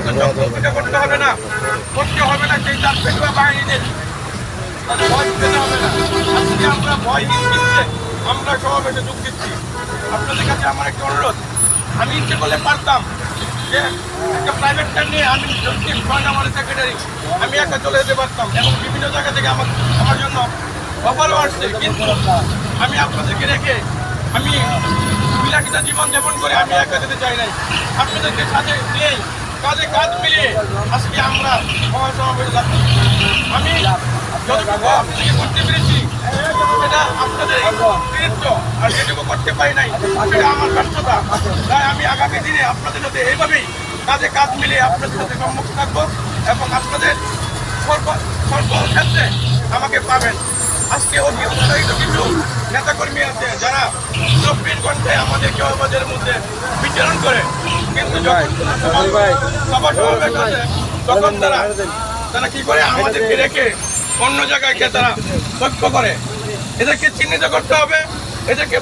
তো চক্র করতে হবে না, সেই চার পেটুয়া বাহিনীদের তাদের ভয় পেতে হবে না। আজকে আমরা ভয়হীন চিত্তে আমরা সমাবেশে যোগ দিচ্ছি। আপনাদের কাছে আমার একটা অনুরোধ, আমি ইচ্ছে করলে পারতাম যে একটা প্রাইভেট কার নিয়ে আমি আমার সেক্রেটারি আমি একা চলে যেতে পারতাম এবং বিভিন্ন জায়গা থেকে আমার জন্য অফারও আসছে, কিন্তু আমি আপনাদেরকে রেখে আমি বিলাসিতা জীবন যাপন করে আমি একা যেতে চাই নাই। আপনাদেরকে সাথে নিয়েই কাজে কাজ মিলিয়ে আজকে আমরা মহাসমাবেশে যাচ্ছি। আমি যতটুকু আপনাদেরকে করতে পেরেছি সেটা আপনাদের কৃতিত্ব, আর যেটুকু করতে পারি নাই সেটা আমার ব্যর্থতা। তাই আমি আগামী দিনে আপনাদের সাথে এইভাবেই কাজে কাজ মিলিয়ে আপনাদের সাথে সম্মুখ থাকবো এবং আপনাদের ক্ষেত্রে আমাকে পাবেন। আজকে অতি উৎসাহিত কিছু নেতাকর্মী আছে যারা 24 ঘন্টায় আমাদেরকে আমাদের মধ্যে বিচরণ করে, কিন্তু যখন সভা সমাবেশ আছে তখন তারা কি করে আমাদেরকে রেখে অন্য জায়গায় গিয়ে তারা লক্ষ্য করে। এদেরকে চিহ্নিত করতে হবে, এদেরকে